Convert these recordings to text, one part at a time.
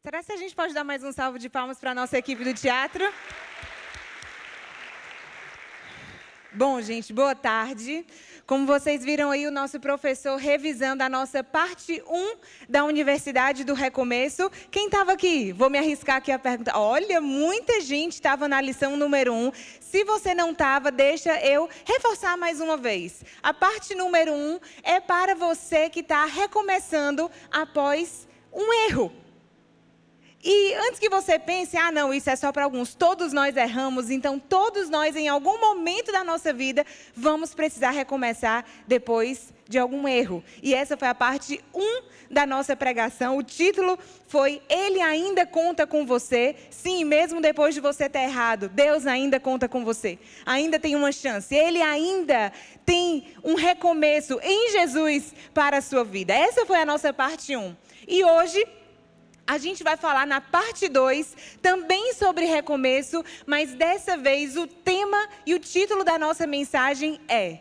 Será que a gente pode dar mais um salve de palmas para a nossa equipe do teatro? Bom, gente, boa tarde. Como vocês viram aí, o nosso professor revisando a nossa parte 1 da Universidade do Recomeço. Quem estava aqui? Vou me arriscar aqui a pergunta. Olha, muita gente estava na lição número 1. Se você não estava, deixa eu reforçar mais uma vez. A parte número 1 é para você que está recomeçando após um erro. E antes que você pense, não, isso é só para alguns, todos nós erramos, então todos nós, em algum momento da nossa vida, vamos precisar recomeçar depois de algum erro. E essa foi a parte 1 da nossa pregação. O título foi Ele ainda conta com você. Sim, mesmo depois de você ter errado, Deus ainda conta com você. Ainda tem uma chance. Ele ainda tem um recomeço em Jesus para a sua vida. Essa foi a nossa parte 1. E hoje a gente vai falar na parte 2, também sobre recomeço, mas dessa vez o tema e o título da nossa mensagem é: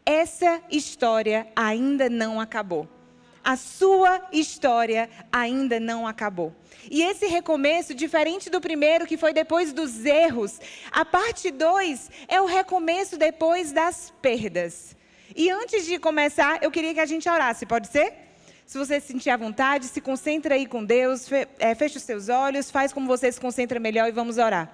Essa história ainda não acabou. A sua história ainda não acabou. E esse recomeço, diferente do primeiro, que foi depois dos erros, a parte 2 é o recomeço depois das perdas. E antes de começar, eu queria que a gente orasse, pode ser? Se você se sentir à vontade, se concentra aí com Deus, fecha os seus olhos, faz como você se concentra melhor e vamos orar.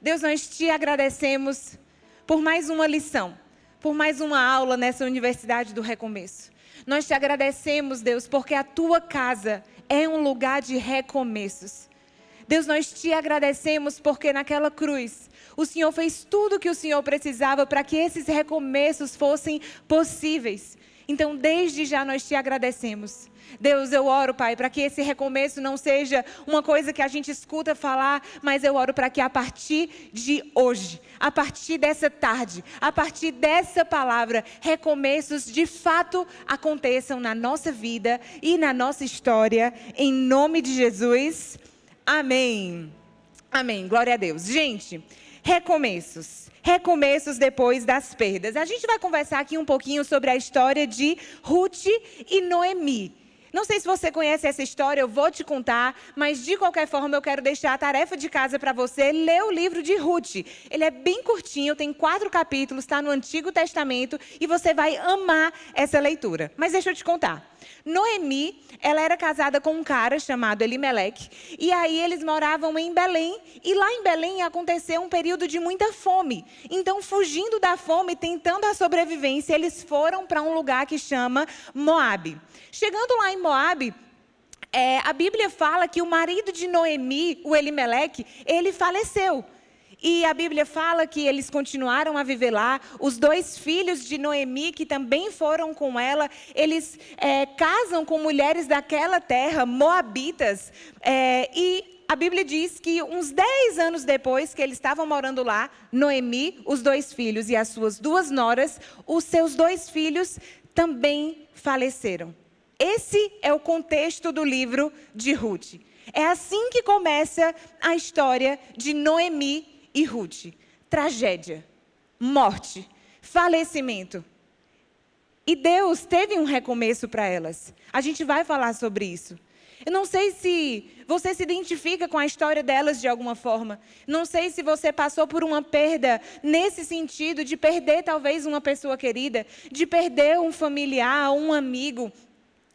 Deus, nós te agradecemos por mais uma lição, por mais uma aula nessa Universidade do Recomeço. Nós te agradecemos, Deus, porque a tua casa é um lugar de recomeços. Deus, nós te agradecemos porque naquela cruz o Senhor fez tudo o que o Senhor precisava para que esses recomeços fossem possíveis. Então, desde já nós te agradecemos. Deus, eu oro, Pai, para que esse recomeço não seja uma coisa que a gente escuta falar, mas eu oro para que a partir de hoje, a partir dessa tarde, a partir dessa palavra, recomeços de fato aconteçam na nossa vida e na nossa história, em nome de Jesus. Amém. Amém. Glória a Deus. Gente, recomeços depois das perdas. A gente vai conversar aqui um pouquinho sobre a história de Ruth e Noemi. Não sei se você conhece essa história, eu vou te contar, mas de qualquer forma eu quero deixar a tarefa de casa para você, ler o livro de Ruth. Ele é bem curtinho, tem 4 capítulos, está no Antigo Testamento e você vai amar essa leitura. Mas deixa eu te contar. Noemi, ela era casada com um cara chamado Elimeleque, e aí eles moravam em Belém, e lá em Belém aconteceu um período de muita fome. Então, fugindo da fome, tentando a sobrevivência, eles foram para um lugar que chama Moabe. Chegando lá em Moabe, a Bíblia fala que o marido de Noemi, o Elimeleque, ele faleceu. E a Bíblia fala que eles continuaram a viver lá. Os 2 filhos de Noemi, que também foram com ela, eles casam com mulheres daquela terra, moabitas. E a Bíblia diz que uns 10 anos depois que eles estavam morando lá, Noemi, os 2 filhos e as suas 2 noras, os seus 2 filhos também faleceram. Esse é o contexto do livro de Ruth. É assim que começa a história de Noemi e Ruth. Tragédia, morte, falecimento. E Deus teve um recomeço para elas. A gente vai falar sobre isso. Eu não sei se você se identifica com a história delas de alguma forma. Não sei se você passou por uma perda nesse sentido de perder talvez uma pessoa querida, de perder um familiar, um amigo.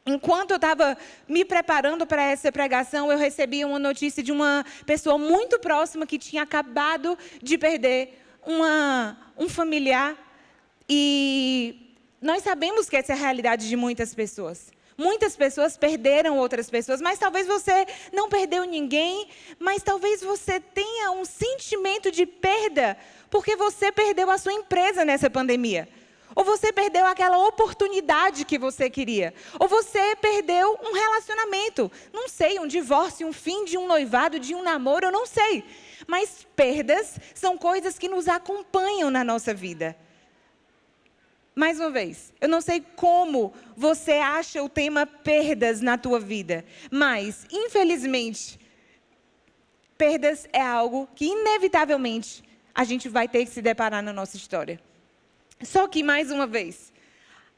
Enquanto eu estava me preparando para essa pregação, eu recebi uma notícia de uma pessoa muito próxima que tinha acabado de perder um familiar. E nós sabemos que essa é a realidade de muitas pessoas. Muitas pessoas perderam outras pessoas, mas talvez você não perdeu ninguém, mas talvez você tenha um sentimento de perda, porque você perdeu a sua empresa nessa pandemia. Ou você perdeu aquela oportunidade que você queria. Ou você perdeu um relacionamento. Não sei, um divórcio, um fim de um noivado, de um namoro, eu não sei. Mas perdas são coisas que nos acompanham na nossa vida. Mais uma vez, eu não sei como você acha o tema perdas na tua vida. Mas, infelizmente, perdas é algo que, inevitavelmente, a gente vai ter que se deparar na nossa história. Só que, mais uma vez,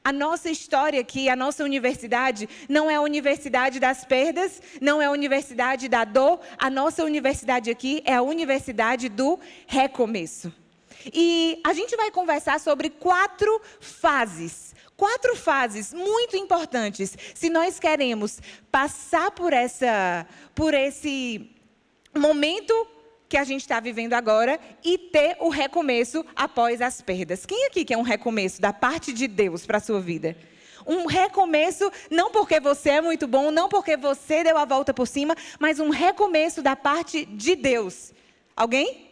A nossa história aqui, a nossa universidade, não é a universidade das perdas, não é a universidade da dor. A nossa universidade aqui é a universidade do recomeço. E a gente vai conversar sobre 4 fases. 4 fases muito importantes. Se nós queremos passar por esse momento que a gente está vivendo agora e ter o recomeço após as perdas. Quem aqui quer um recomeço da parte de Deus para a sua vida? Um recomeço, não porque você é muito bom, não porque você deu a volta por cima, mas um recomeço da parte de Deus. Alguém?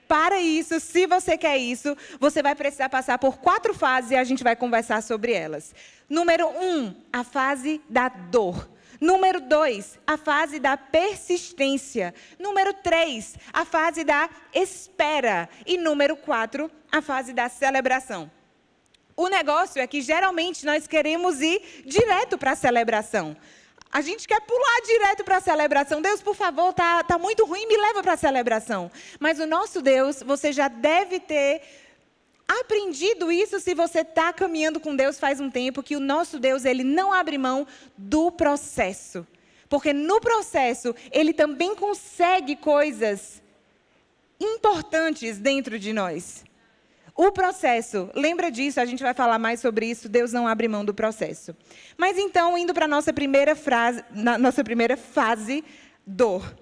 Para isso, se você quer isso, você vai precisar passar por 4 fases e a gente vai conversar sobre elas. Número 1, a fase da dor. Número 2, a fase da persistência. Número 3, a fase da espera. E número 4, a fase da celebração. O negócio é que geralmente nós queremos ir direto para a celebração. A gente quer pular direto para a celebração. Deus, por favor, tá muito ruim, me leva para a celebração. Mas o nosso Deus, você já deve ter aprendido isso se você está caminhando com Deus faz um tempo, que o nosso Deus, ele não abre mão do processo. Porque no processo, ele também consegue coisas importantes dentro de nós. O processo, lembra disso, a gente vai falar mais sobre isso, Deus não abre mão do processo. Mas então, indo para a nossa primeira fase, dor.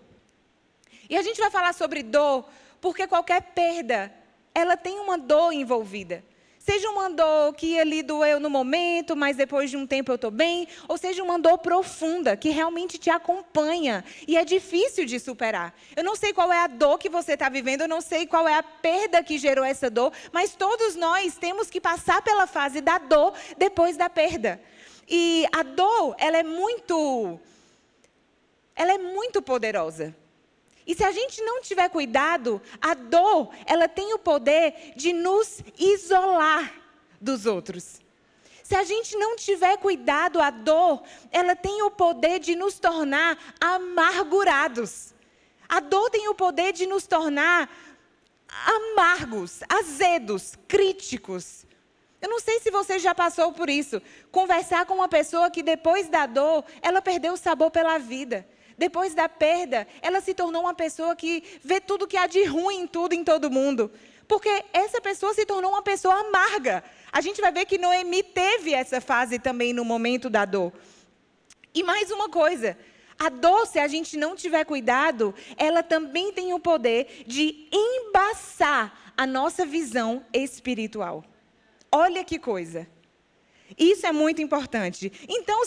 E a gente vai falar sobre dor, porque qualquer perda, ela tem uma dor envolvida. Seja uma dor que ali doeu no momento, mas depois de um tempo eu estou bem, ou seja uma dor profunda, que realmente te acompanha e é difícil de superar. Eu não sei qual é a dor que você está vivendo, eu não sei qual é a perda que gerou essa dor, mas todos nós temos que passar pela fase da dor depois da perda. E a dor, ela é muito poderosa. E se a gente não tiver cuidado, a dor, ela tem o poder de nos isolar dos outros. Se a gente não tiver cuidado, a dor, ela tem o poder de nos tornar amargurados. A dor tem o poder de nos tornar amargos, azedos, críticos. Eu não sei se você já passou por isso. Conversar com uma pessoa que depois da dor, ela perdeu o sabor pela vida. Depois da perda, ela se tornou uma pessoa que vê tudo que há de ruim em tudo, em todo mundo. Porque essa pessoa se tornou uma pessoa amarga. A gente vai ver que Noemi teve essa fase também no momento da dor. E mais uma coisa, a dor, se a gente não tiver cuidado, ela também tem o poder de embaçar a nossa visão espiritual. Olha que coisa. Isso é muito importante. Então,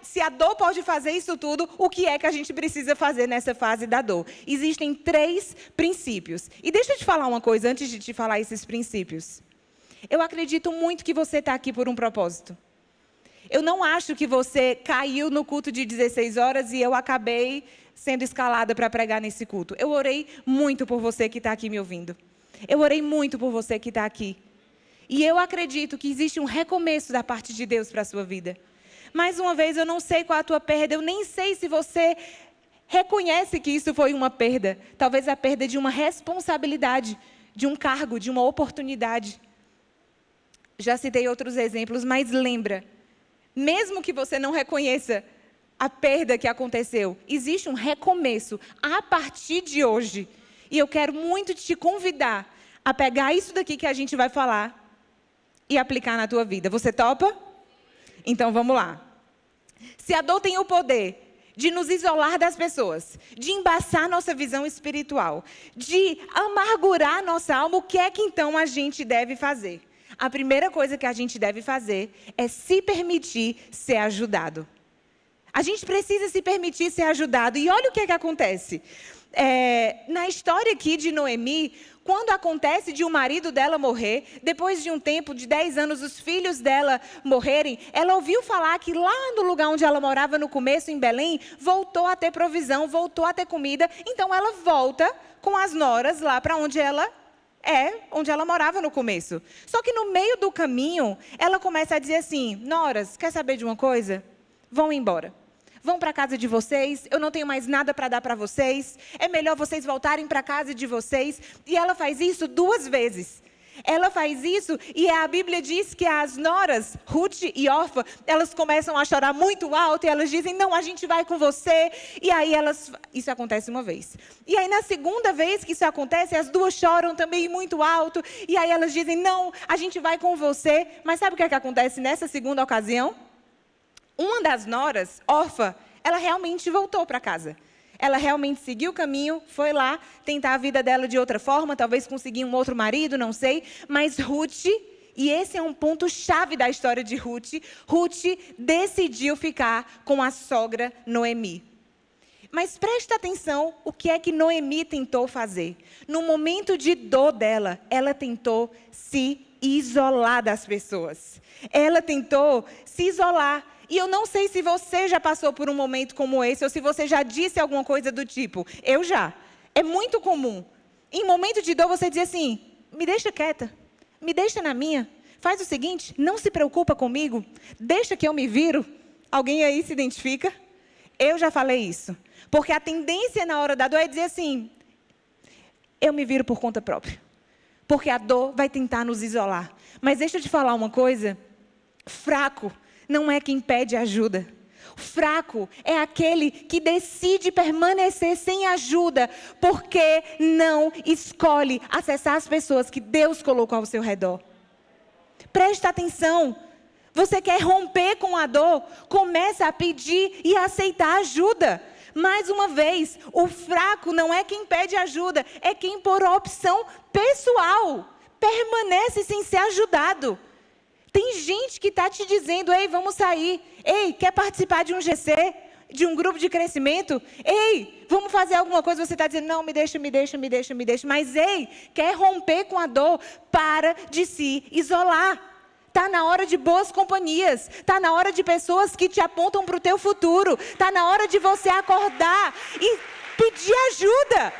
se a dor pode fazer isso tudo, o que é que a gente precisa fazer nessa fase da dor? Existem 3 princípios. E deixa eu te falar uma coisa, antes de te falar esses princípios. Eu acredito muito que você está aqui por um propósito. Eu não acho que você caiu no culto de 16 horas e eu acabei sendo escalada para pregar nesse culto. Eu orei muito por você que está aqui me ouvindo. Eu orei muito por você que está aqui. E eu acredito que existe um recomeço da parte de Deus para a sua vida. Mais uma vez, eu não sei qual é a tua perda, eu nem sei se você reconhece que isso foi uma perda. Talvez a perda de uma responsabilidade, de um cargo, de uma oportunidade. Já citei outros exemplos, mas lembra, mesmo que você não reconheça a perda que aconteceu, existe um recomeço a partir de hoje. E eu quero muito te convidar a pegar isso daqui que a gente vai falar e aplicar na tua vida. Você topa? Então vamos lá. Se a dor tem o poder de nos isolar das pessoas, de embaçar nossa visão espiritual, de amargurar nossa alma, o que é que então a gente deve fazer? A primeira coisa que a gente deve fazer é se permitir ser ajudado. A gente precisa se permitir ser ajudado. E olha o que é que acontece. Na história aqui de Noemi, quando acontece de o marido dela morrer, depois de um tempo de 10 anos, os filhos dela morrerem, ela ouviu falar que lá no lugar onde ela morava no começo, em Belém, voltou a ter provisão, voltou a ter comida. Então ela volta com as noras lá para onde ela morava no começo. Só que no meio do caminho, ela começa a dizer assim: noras, quer saber de uma coisa? Vão embora. Vão para a casa de vocês, eu não tenho mais nada para dar para vocês, é melhor vocês voltarem para a casa de vocês. E ela faz isso 2 vezes. Ela faz isso e a Bíblia diz que as noras, Ruth e Orfa, elas começam a chorar muito alto e elas dizem, não, a gente vai com você. E aí isso acontece uma vez. E aí na segunda vez que isso acontece, as duas choram também muito alto. E aí elas dizem, não, a gente vai com você. Mas sabe o que é que acontece nessa segunda ocasião? Uma das noras, Orfa, ela realmente voltou para casa. Ela realmente seguiu o caminho, foi lá tentar a vida dela de outra forma, talvez conseguir um outro marido, não sei. Mas Ruth, e esse é um ponto chave da história de Ruth, Ruth decidiu ficar com a sogra Noemi. Mas presta atenção o que é que Noemi tentou fazer. No momento de dor dela, ela tentou se isolar das pessoas. Ela tentou se isolar. E eu não sei se você já passou por um momento como esse, ou se você já disse alguma coisa do tipo, eu já. É muito comum. Em momento de dor você diz assim, me deixa quieta, me deixa na minha. Faz o seguinte, não se preocupa comigo, deixa que eu me viro. Alguém aí se identifica? Eu já falei isso. Porque a tendência na hora da dor é dizer assim, eu me viro por conta própria. Porque a dor vai tentar nos isolar. Mas deixa eu te falar uma coisa, fraco não é quem pede ajuda. Fraco é aquele que decide permanecer sem ajuda, porque não escolhe acessar as pessoas que Deus colocou ao seu redor. Presta atenção. Você quer romper com a dor? Começa a pedir e a aceitar ajuda. Mais uma vez, o fraco não é quem pede ajuda, é quem por opção pessoal permanece sem ser ajudado. Tem gente que está te dizendo, ei, vamos sair. Ei, quer participar de um GC? De um grupo de crescimento? Ei, vamos fazer alguma coisa. Você está dizendo, não, me deixa. Mas, ei, quer romper com a dor? Para de se isolar. Está na hora de boas companhias. Está na hora de pessoas que te apontam para o teu futuro. Está na hora de você acordar e pedir ajuda.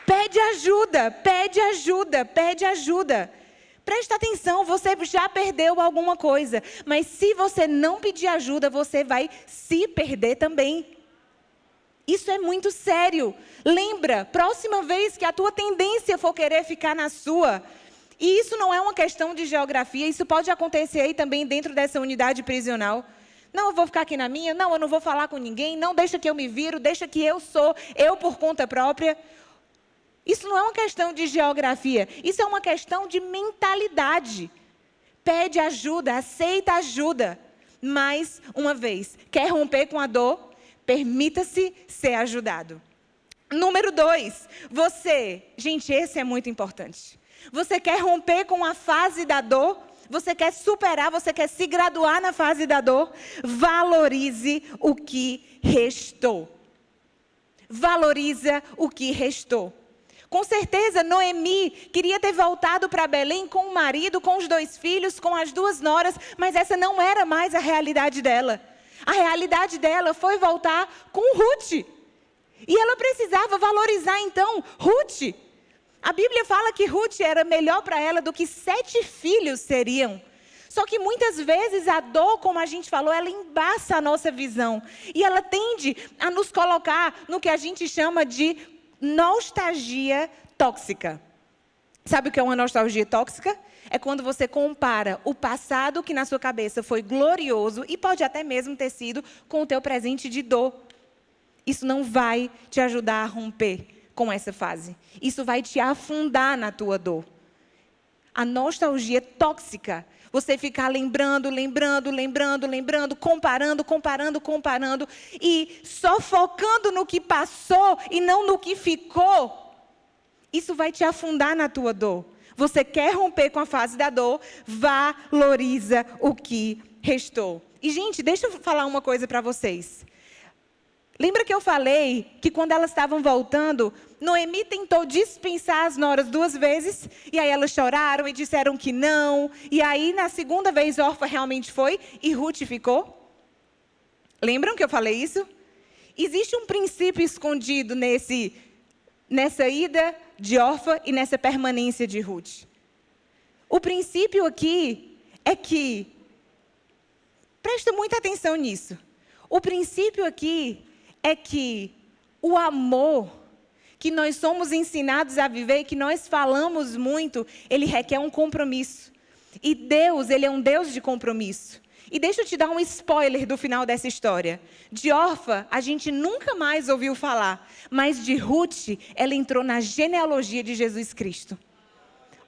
Pede ajuda, pede ajuda, pede ajuda. Presta atenção, você já perdeu alguma coisa, mas se você não pedir ajuda, você vai se perder também. Isso é muito sério. Lembra, próxima vez que a tua tendência for querer ficar na sua, e isso não é uma questão de geografia, isso pode acontecer aí também dentro dessa unidade prisional. Não, eu vou ficar aqui na minha, não, eu não vou falar com ninguém, não, deixa que eu me viro, deixa que eu sou, eu por conta própria. Isso não é uma questão de geografia, isso é uma questão de mentalidade. Pede ajuda, aceita ajuda. Mais uma vez, quer romper com a dor? Permita-se ser ajudado. Número 2, gente, esse é muito importante. Você quer romper com a fase da dor? Você quer superar, você quer se graduar na fase da dor? Valorize o que restou. Valoriza o que restou. Com certeza, Noemi queria ter voltado para Belém com o marido, com os 2 filhos, com as 2 noras, mas essa não era mais a realidade dela. A realidade dela foi voltar com Ruth. E ela precisava valorizar, então, Ruth. A Bíblia fala que Ruth era melhor para ela do que 7 filhos seriam. Só que muitas vezes a dor, como a gente falou, ela embaça a nossa visão. E ela tende a nos colocar no que a gente chama de nostalgia tóxica. Sabe o que é uma nostalgia tóxica? É quando você compara o passado que na sua cabeça foi glorioso e pode até mesmo ter sido com o teu presente de dor. Isso não vai te ajudar a romper com essa fase. Isso vai te afundar na tua dor. A nostalgia tóxica, você ficar lembrando, comparando e só focando no que passou e não no que ficou. Isso vai te afundar na tua dor. Você quer romper com a fase da dor, valoriza o que restou. E, gente, deixa eu falar uma coisa para vocês. Lembra que eu falei que quando elas estavam voltando, Noemi tentou dispensar as noras 2 vezes, e aí elas choraram e disseram que não, e aí na segunda vez Orfa realmente foi e Ruth ficou? Lembram que eu falei isso? Existe um princípio escondido nessa ida de Orfa e nessa permanência de Ruth. O princípio aqui é que, presta muita atenção nisso, o princípio aqui é que o amor que nós somos ensinados a viver, que nós falamos muito, ele requer um compromisso. E Deus, ele é um Deus de compromisso. E deixa eu te dar um spoiler do final dessa história. De Orfa, a gente nunca mais ouviu falar, mas de Ruth, ela entrou na genealogia de Jesus Cristo.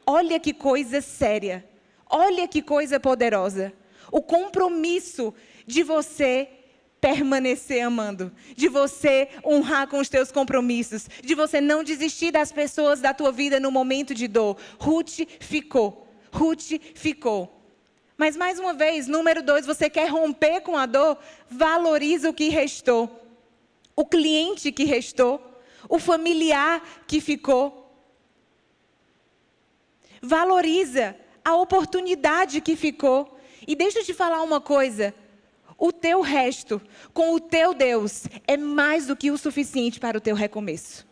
Olha que coisa séria, olha que coisa poderosa. O compromisso de você permanecer amando, de você honrar com os teus compromissos, de você não desistir das pessoas da tua vida no momento de dor. Ruth ficou. Mas mais uma vez, número 2, você quer romper com a dor? Valoriza o que restou. O cliente que restou, o familiar que ficou. Valoriza a oportunidade que ficou. E deixa eu te falar uma coisa. O teu resto, com o teu Deus, é mais do que o suficiente para o teu recomeço.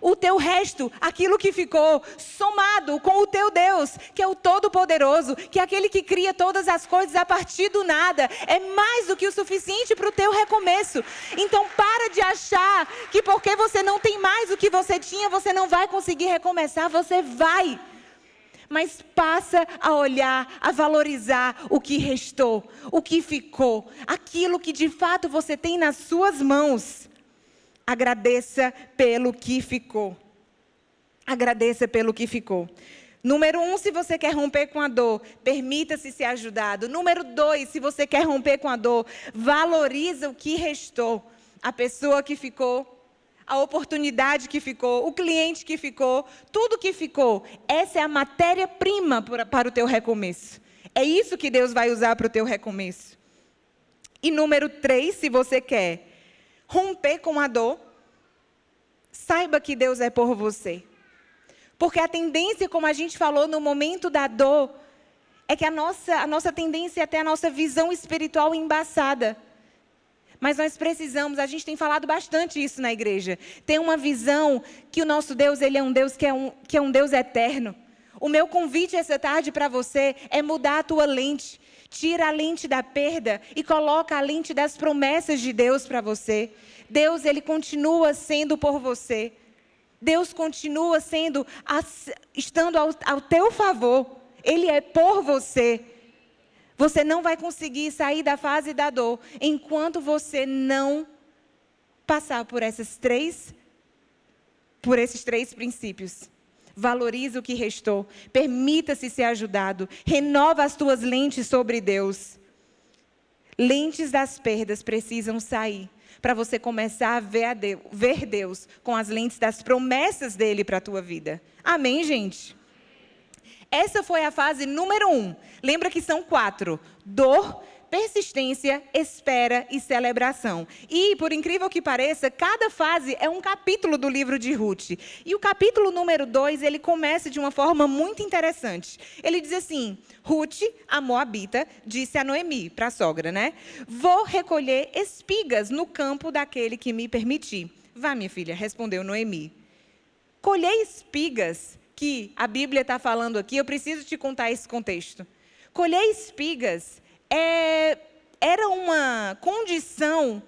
O teu resto, aquilo que ficou, somado com o teu Deus, que é o Todo-Poderoso, que é aquele que cria todas as coisas a partir do nada, é mais do que o suficiente para o teu recomeço. Então para de achar que porque você não tem mais o que você tinha, você não vai conseguir recomeçar, você vai. Mas passa a olhar, a valorizar o que restou, o que ficou, aquilo que de fato você tem nas suas mãos. Agradeça pelo que ficou. Agradeça pelo que ficou. Número 1, se você quer romper com a dor, permita-se ser ajudado. Número 2, se você quer romper com a dor, valoriza o que restou. A pessoa que ficou, a oportunidade que ficou, o cliente que ficou, tudo que ficou. Essa é a matéria-prima para o teu recomeço. É isso que Deus vai usar para o teu recomeço. E número 3, se você quer romper com a dor, saiba que Deus é por você. Porque a tendência, como a gente falou no momento da dor, é que a nossa tendência é ter a nossa visão espiritual embaçada. Mas nós precisamos, a gente tem falado bastante isso na igreja, ter uma visão que o nosso Deus, ele é um Deus que é um Deus eterno. O meu convite essa tarde para você é mudar a tua lente. Tira a lente da perda e coloca a lente das promessas de Deus para você. Deus, ele continua sendo por você. Deus continua estando ao teu favor. Ele é por você. Você não vai conseguir sair da fase da dor enquanto você não passar por esses três princípios. Valorize o que restou. Permita-se ser ajudado. Renova as tuas lentes sobre Deus. Lentes das perdas precisam sair para você começar a ver Deus com as lentes das promessas dele para a tua vida. Amém, gente? Essa foi a fase número 1. Lembra que são 4. Dor, persistência, espera e celebração. E, por incrível que pareça, cada fase é um capítulo do livro de Ruth. E o capítulo número 2, ele começa de uma forma muito interessante. Ele diz assim: Ruth, a moabita, disse a Noemi, para a sogra, né? Vou recolher espigas no campo daquele que me permitir. Vá, minha filha, respondeu Noemi. Colher espigas, que a Bíblia está falando aqui, eu preciso te contar esse contexto. Colher espigas era uma condição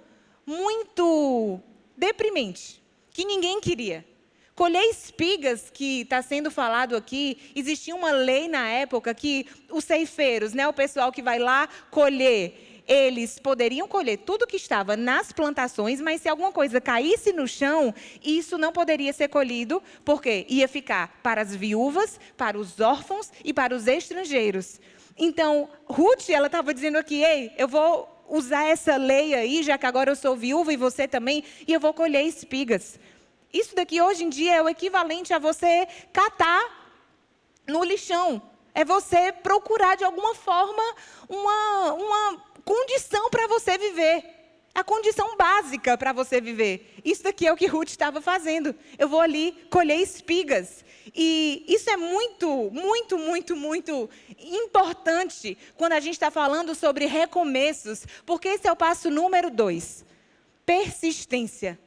muito deprimente, que ninguém queria. Colher espigas, que está sendo falado aqui, existia uma lei na época que os ceifeiros, né, o pessoal que vai lá colher, eles poderiam colher tudo que estava nas plantações, mas se alguma coisa caísse no chão, isso não poderia ser colhido, porque ia ficar para as viúvas, para os órfãos e para os estrangeiros. Então, Ruth, ela estava dizendo aqui: ei, eu vou usar essa lei aí, já que agora eu sou viúva e você também, e eu vou colher espigas. Isso daqui hoje em dia é o equivalente a você catar no lixão. É você procurar de alguma forma uma condição para você viver. A condição básica para você viver. Isso daqui é o que Ruth estava fazendo. Eu vou ali colher espigas. E isso é muito, muito, muito, muito importante quando a gente está falando sobre recomeços, porque esse é o passo número 2. Persistência.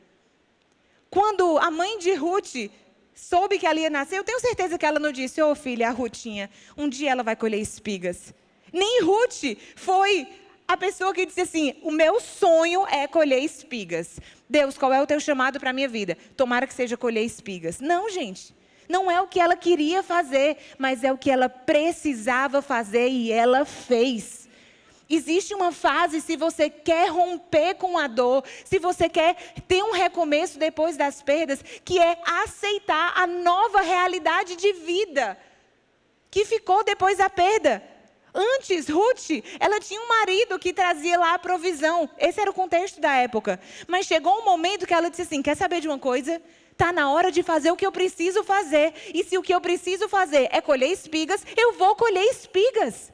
Quando a mãe de Ruth soube que ela ia nascer, eu tenho certeza que ela não disse: ô filha, a Rutinha, um dia ela vai colher espigas. Nem Ruth foi a pessoa que disse assim, o meu sonho é colher espigas. Deus, qual é o teu chamado para a minha vida? Tomara que seja colher espigas. Não, gente. Não é o que ela queria fazer, mas é o que ela precisava fazer e ela fez. Existe uma fase, se você quer romper com a dor, se você quer ter um recomeço depois das perdas, que é aceitar a nova realidade de vida que ficou depois da perda. Antes, Ruth, ela tinha um marido que trazia lá a provisão. Esse era o contexto da época. Mas chegou um momento que ela disse assim, quer saber de uma coisa? Está na hora de fazer o que eu preciso fazer. E se o que eu preciso fazer é colher espigas, eu vou colher espigas.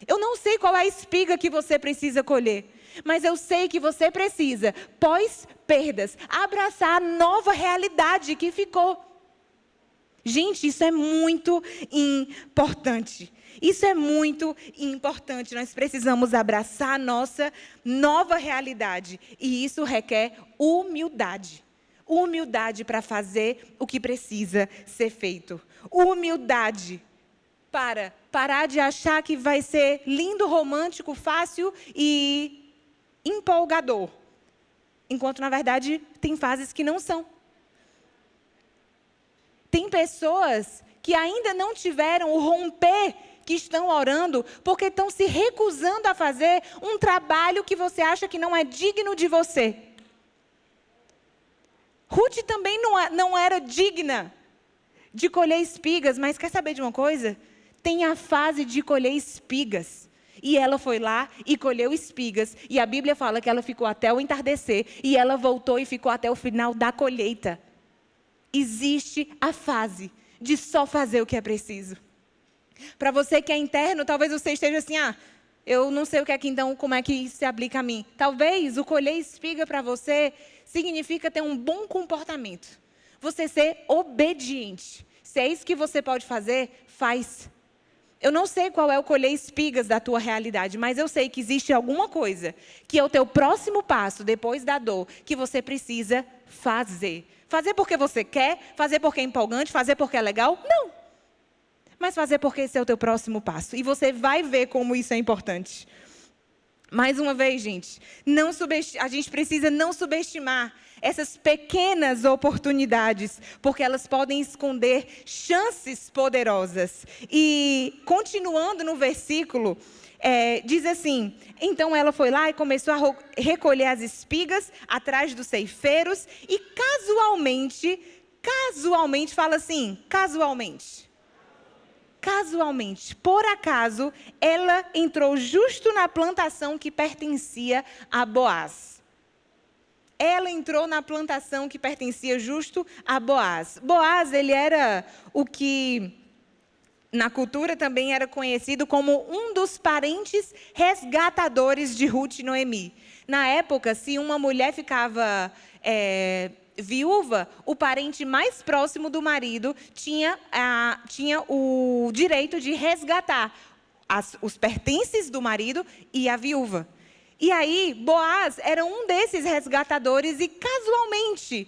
Eu não sei qual é a espiga que você precisa colher. Mas eu sei que você precisa, pós perdas, abraçar a nova realidade que ficou. Gente, isso é muito importante. Isso é muito importante. Nós precisamos abraçar a nossa nova realidade. E isso requer humildade. Humildade para fazer o que precisa ser feito. Humildade para parar de achar que vai ser lindo, romântico, fácil e empolgador. Enquanto, na verdade, tem fases que não são. Tem pessoas que ainda não tiveram o romper que estão orando porque estão se recusando a fazer um trabalho que você acha que não é digno de você. Ruth também não era digna de colher espigas, mas quer saber de uma coisa? Tem a fase de colher espigas. E ela foi lá e colheu espigas. E a Bíblia fala que ela ficou até o entardecer. E ela voltou e ficou até o final da colheita. Existe a fase de só fazer o que é preciso. Para você que é interno, talvez você esteja assim, eu não sei o que é que então, como é que isso se aplica a mim. Talvez o colher espiga para você significa ter um bom comportamento. Você ser obediente. Se é isso que você pode fazer, faz. Eu não sei qual é o colher espigas da tua realidade, mas eu sei que existe alguma coisa que é o teu próximo passo depois da dor que você precisa fazer. Fazer porque você quer, fazer porque é empolgante, fazer porque é legal? Não. Mas fazer porque esse é o teu próximo passo. E você vai ver como isso é importante. Mais uma vez, gente, a gente precisa não subestimar essas pequenas oportunidades, porque elas podem esconder chances poderosas. E, continuando no versículo, diz assim, então ela foi lá e começou a recolher as espigas atrás dos ceifeiros e casualmente, fala assim, casualmente, por acaso, ela entrou justo na plantação que pertencia a Boaz. Ela entrou na plantação que pertencia justo a Boaz. Boaz, ele era o que na cultura também era conhecido como um dos parentes resgatadores de Ruth e Noemi. Na época, se uma mulher ficava viúva, o parente mais próximo do marido tinha o direito de resgatar os pertences do marido e a viúva. E aí, Boaz era um desses resgatadores e casualmente,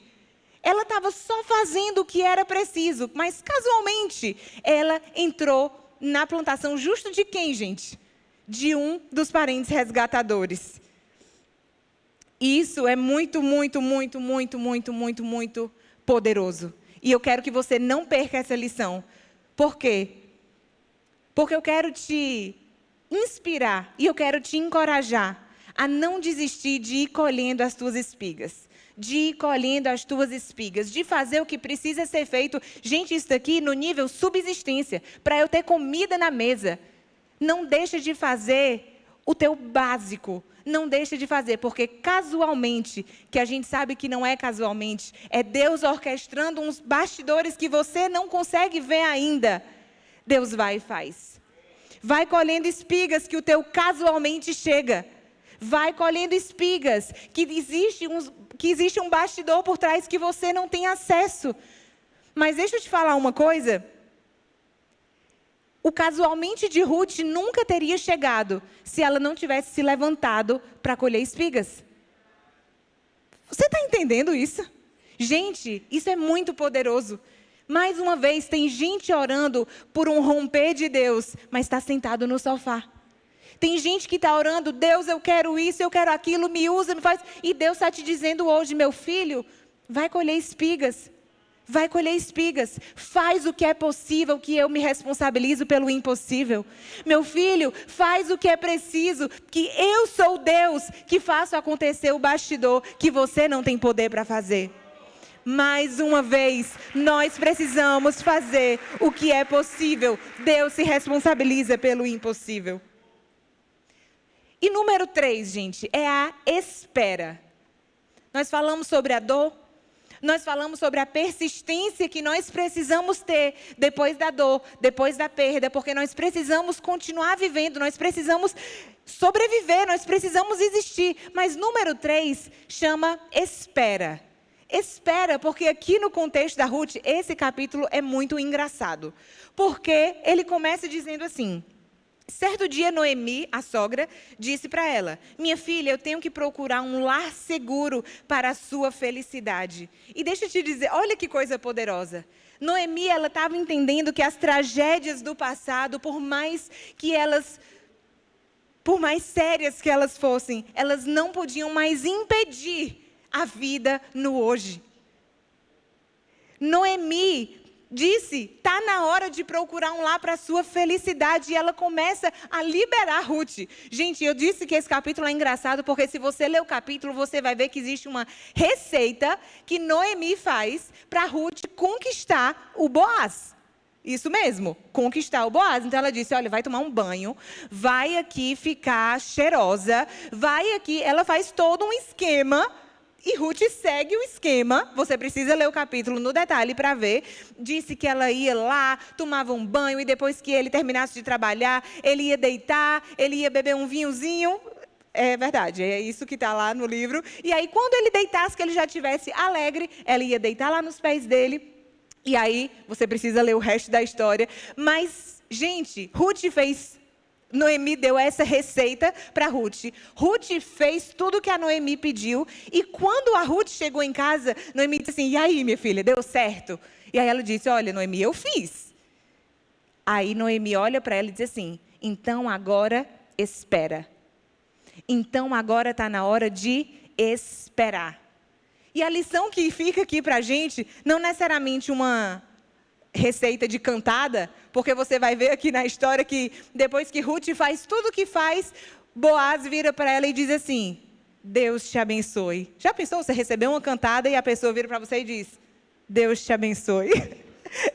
ela estava só fazendo o que era preciso, mas casualmente, ela entrou na plantação justo de quem, gente? De um dos parentes resgatadores. E isso é muito, muito, muito, muito, muito, muito, muito poderoso. E eu quero que você não perca essa lição. Por quê? Porque eu quero te inspirar e eu quero te encorajar a não desistir de ir colhendo as tuas espigas. De ir colhendo as tuas espigas. De fazer o que precisa ser feito. Gente, isso aqui no nível subsistência. Para eu ter comida na mesa. Não deixa de fazer o teu básico. Não deixa de fazer, porque casualmente, que a gente sabe que não é casualmente, é Deus orquestrando uns bastidores que você não consegue ver ainda. Deus vai e faz. Vai colhendo espigas que o teu casualmente chega. Vai colhendo espigas que existe um bastidor por trás que você não tem acesso. Mas deixa eu te falar uma coisa. O casualmente de Ruth nunca teria chegado se ela não tivesse se levantado para colher espigas. Você está entendendo isso? Gente, isso é muito poderoso. Mais uma vez, tem gente orando por um romper de Deus, mas está sentado no sofá. Tem gente que está orando, Deus, eu quero isso, eu quero aquilo, me usa, me faz. E Deus está te dizendo hoje, meu filho, vai colher espigas. Vai colher espigas. Faz o que é possível, que eu me responsabilizo pelo impossível. Meu filho, faz o que é preciso, que eu sou Deus que faço acontecer o bastidor que você não tem poder para fazer. Mais uma vez, nós precisamos fazer o que é possível. Deus se responsabiliza pelo impossível. E número 3, gente, é a espera. Nós falamos sobre a dor. Nós falamos sobre a persistência que nós precisamos ter depois da dor, depois da perda, porque nós precisamos continuar vivendo, nós precisamos sobreviver, nós precisamos existir. Mas número 3 chama espera. Espera, porque aqui no contexto da Ruth, esse capítulo é muito engraçado. Porque ele começa dizendo assim: certo dia, Noemi, a sogra, disse para ela: minha filha, eu tenho que procurar um lar seguro para a sua felicidade. E deixa eu te dizer, olha que coisa poderosa. Noemi, ela estava entendendo que as tragédias do passado, por mais sérias que elas fossem, elas não podiam mais impedir a vida no hoje. Noemi disse, está na hora de procurar um lar para a sua felicidade. E ela começa a liberar Ruth. Gente, eu disse que esse capítulo é engraçado, porque se você ler o capítulo, você vai ver que existe uma receita que Noemi faz para Ruth conquistar o Boaz. Isso mesmo, conquistar o Boaz. Então ela disse, olha, vai tomar um banho, vai aqui ficar cheirosa, vai aqui. Ela faz todo um esquema. E Ruth segue o esquema, você precisa ler o capítulo no detalhe para ver. Disse que ela ia lá, tomava um banho e depois que ele terminasse de trabalhar, ele ia deitar, ele ia beber um vinhozinho. É verdade, é isso que está lá no livro. E aí quando ele deitasse, que ele já estivesse alegre, ela ia deitar lá nos pés dele. E aí você precisa ler o resto da história. Mas, gente, Noemi deu essa receita para Ruth. Ruth fez tudo o que a Noemi pediu. E quando a Ruth chegou em casa, Noemi disse assim, e aí, minha filha, deu certo? E aí ela disse, olha, Noemi, eu fiz. Aí Noemi olha para ela e diz assim, então agora espera. Então agora está na hora de esperar. E a lição que fica aqui para a gente, não necessariamente uma receita de cantada, porque você vai ver aqui na história que depois que Ruth faz tudo o que faz, Boaz vira para ela e diz assim, Deus te abençoe. Já pensou, você recebeu uma cantada e a pessoa vira para você e diz, Deus te abençoe.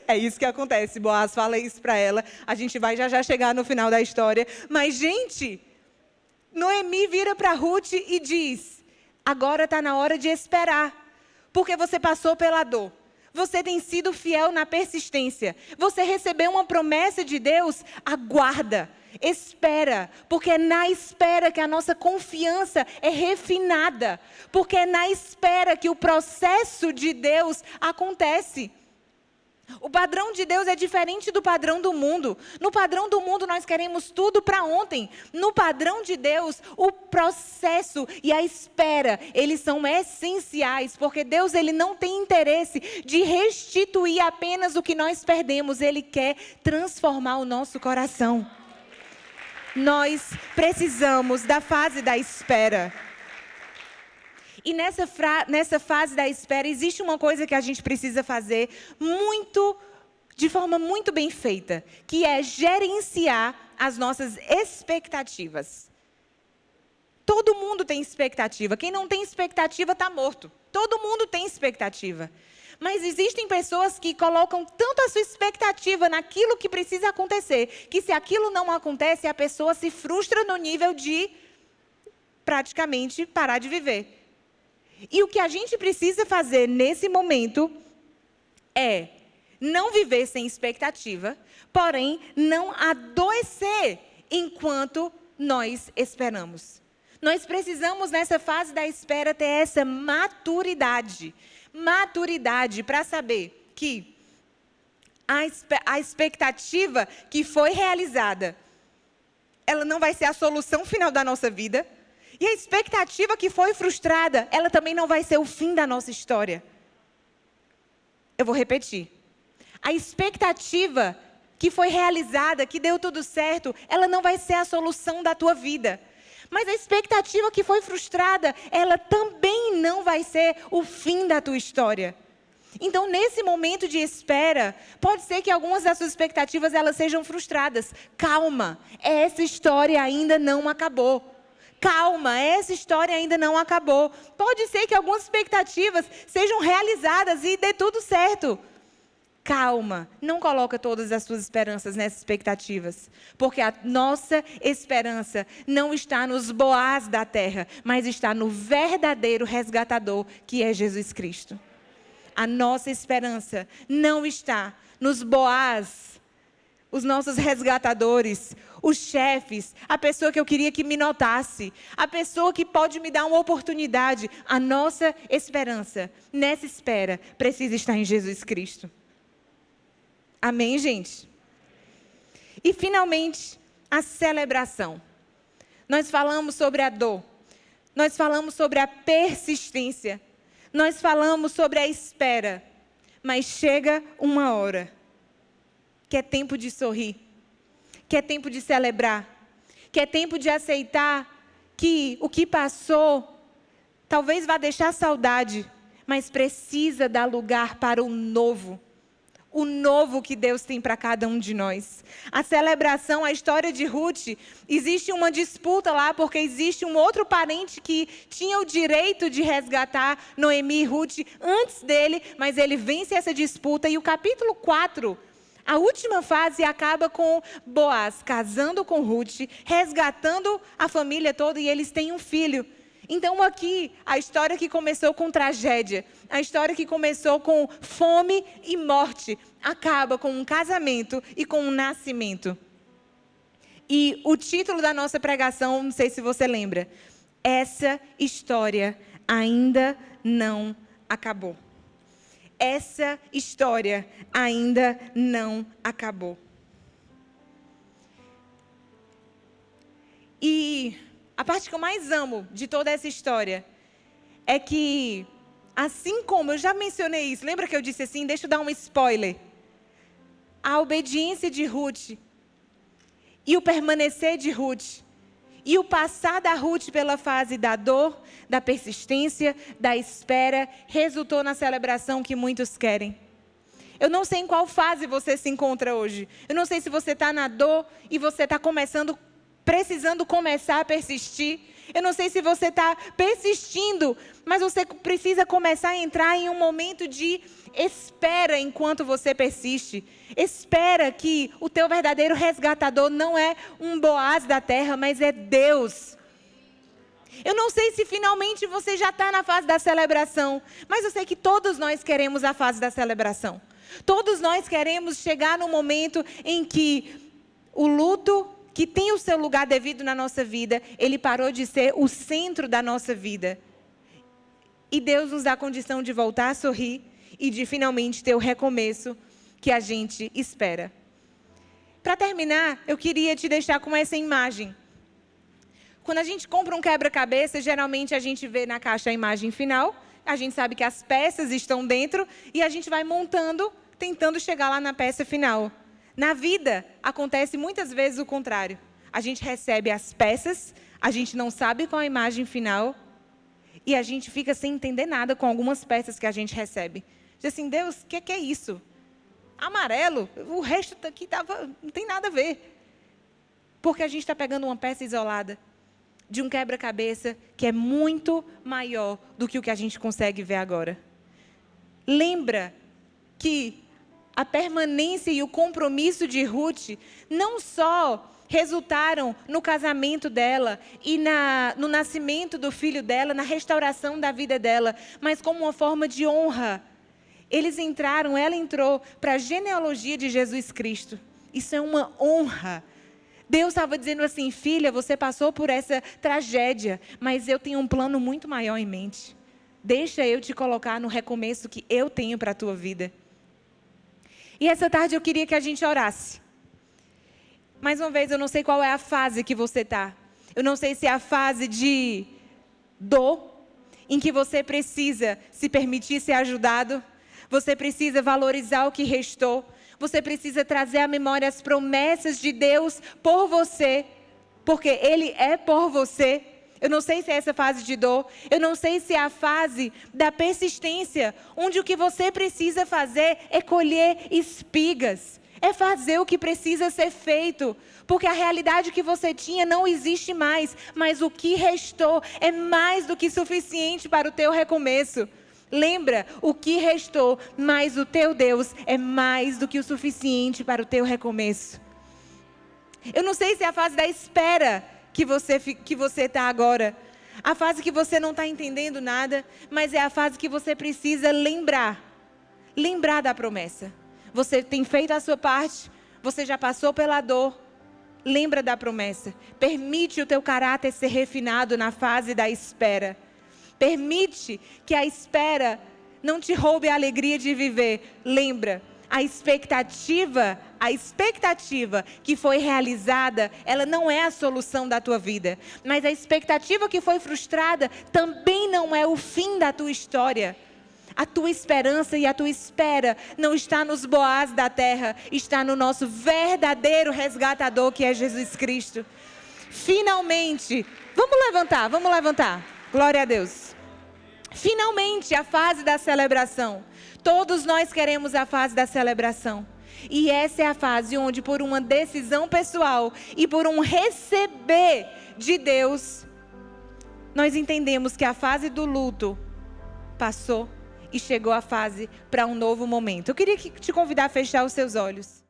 É isso que acontece, Boaz fala isso para ela, a gente vai já chegar no final da história. Mas, gente, Noemi vira para Ruth e diz, agora está na hora de esperar, porque você passou pela dor. Você tem sido fiel na persistência. Você recebeu uma promessa de Deus, aguarda, espera. Porque é na espera que a nossa confiança é refinada. Porque é na espera que o processo de Deus acontece. O padrão de Deus é diferente do padrão do mundo. No padrão do mundo nós queremos tudo para ontem. No padrão de Deus, o processo e a espera, eles são essenciais. Porque Deus, ele não tem interesse de restituir apenas o que nós perdemos. Ele quer transformar o nosso coração. Nós precisamos da fase da espera. E nessa fase da espera, existe uma coisa que a gente precisa fazer de forma muito bem feita, que é gerenciar as nossas expectativas. Todo mundo tem expectativa. Quem não tem expectativa está morto. Todo mundo tem expectativa. Mas existem pessoas que colocam tanto a sua expectativa naquilo que precisa acontecer, que se aquilo não acontece, a pessoa se frustra no nível de praticamente parar de viver. E o que a gente precisa fazer nesse momento é não viver sem expectativa, porém não adoecer enquanto nós esperamos. Nós precisamos, nessa fase da espera, ter essa maturidade. Maturidade para saber que a expectativa que foi realizada, ela não vai ser a solução final da nossa vida. E a expectativa que foi frustrada, ela também não vai ser o fim da nossa história. Eu vou repetir. A expectativa que foi realizada, que deu tudo certo, ela não vai ser a solução da tua vida. Mas a expectativa que foi frustrada, ela também não vai ser o fim da tua história. Então, nesse momento de espera, pode ser que algumas das suas expectativas elas sejam frustradas. Calma, essa história ainda não acabou. Calma, essa história ainda não acabou. Pode ser que algumas expectativas sejam realizadas e dê tudo certo. Calma, não coloca todas as suas esperanças nessas expectativas. Porque a nossa esperança não está nos Boaz da terra, mas está no verdadeiro resgatador, que é Jesus Cristo. A nossa esperança não está nos Boaz, os nossos resgatadores, os chefes, a pessoa que eu queria que me notasse, a pessoa que pode me dar uma oportunidade. A nossa esperança, nessa espera, precisa estar em Jesus Cristo. Amém, gente? E, finalmente, a celebração. Nós falamos sobre a dor. Nós falamos sobre a persistência. Nós falamos sobre a espera. Mas chega uma hora que é tempo de sorrir, que é tempo de celebrar, que é tempo de aceitar que o que passou talvez vá deixar saudade, mas precisa dar lugar para o novo que Deus tem para cada um de nós. A celebração, a história de Ruth, existe uma disputa lá, porque existe um outro parente que tinha o direito de resgatar Noemi e Ruth antes dele, mas ele vence essa disputa. E o capítulo 4, a última fase, acaba com Boaz casando com Ruth, resgatando a família toda, e eles têm um filho. Então aqui, a história que começou com tragédia, a história que começou com fome e morte, acaba com um casamento e com um nascimento. E o título da nossa pregação, não sei se você lembra, essa história ainda não acabou. Essa história ainda não acabou. E a parte que eu mais amo de toda essa história é que, assim como eu já mencionei isso, lembra que eu disse assim, deixa eu dar um spoiler. A obediência de Ruth e o permanecer de Ruth e o passar da Ruth pela fase da dor, da persistência, da espera, resultou na celebração que muitos querem. Eu não sei em qual fase você se encontra hoje. Eu não sei se você está na dor e você está precisando começar a persistir. Eu não sei se você está persistindo, mas você precisa começar a entrar em um momento de espera enquanto você persiste. Espera que o teu verdadeiro resgatador não é um Boaz da terra, mas é Deus. Eu não sei se finalmente você já está na fase da celebração, mas eu sei que todos nós queremos a fase da celebração. Todos nós queremos chegar no momento em que o luto, que tem o seu lugar devido na nossa vida, ele parou de ser o centro da nossa vida. E Deus nos dá a condição de voltar a sorrir e de finalmente ter o recomeço que a gente espera. Para terminar, eu queria te deixar com essa imagem. Quando a gente compra um quebra-cabeça, geralmente a gente vê na caixa a imagem final, a gente sabe que as peças estão dentro e a gente vai montando, tentando chegar lá na peça final. Na vida, acontece muitas vezes o contrário. A gente recebe as peças, a gente não sabe qual a imagem final e a gente fica sem entender nada com algumas peças que a gente recebe. Diz assim, Deus, o que é isso? Amarelo, o resto aqui não tem nada a ver. Porque a gente está pegando uma peça isolada de um quebra-cabeça que é muito maior do que o que a gente consegue ver agora. Lembra que a permanência e o compromisso de Ruth não só resultaram no casamento dela e no nascimento do filho dela, na restauração da vida dela, mas como uma forma de honra. Ela entrou para a genealogia de Jesus Cristo. Isso é uma honra. Deus estava dizendo assim, filha, você passou por essa tragédia, mas eu tenho um plano muito maior em mente. Deixa eu te colocar no recomeço que eu tenho para a tua vida. E essa tarde eu queria que a gente orasse. Mais uma vez, eu não sei qual é a fase que você está. Eu não sei se é a fase de dor, em que você precisa se permitir ser ajudado. Você precisa valorizar o que restou. Você precisa trazer à memória as promessas de Deus por você, porque Ele é por você. Eu não sei se é essa fase de dor, eu não sei se é a fase da persistência, onde o que você precisa fazer é colher espigas, é fazer o que precisa ser feito, porque a realidade que você tinha não existe mais, mas o que restou é mais do que suficiente para o teu recomeço. Lembra, o que restou, mas o teu Deus é mais do que o suficiente para o teu recomeço. Eu não sei se é a fase da espera que você está agora, a fase que você não está entendendo nada, mas é a fase que você precisa lembrar da promessa. Você tem feito a sua parte, você já passou pela dor, lembra da promessa. Permite o teu caráter ser refinado na fase da espera. Permite que a espera não te roube a alegria de viver. Lembra, a expectativa que foi realizada, ela não é a solução da tua vida. Mas a expectativa que foi frustrada também não é o fim da tua história. A tua esperança e a tua espera não está nos Boaz da terra, está no nosso verdadeiro resgatador, que é Jesus Cristo. Finalmente, vamos levantar. Glória a Deus. Finalmente, a fase da celebração. Todos nós queremos a fase da celebração. E essa é a fase onde, por uma decisão pessoal e por um receber de Deus, nós entendemos que a fase do luto passou e chegou a fase para um novo momento. Eu queria te convidar a fechar os seus olhos.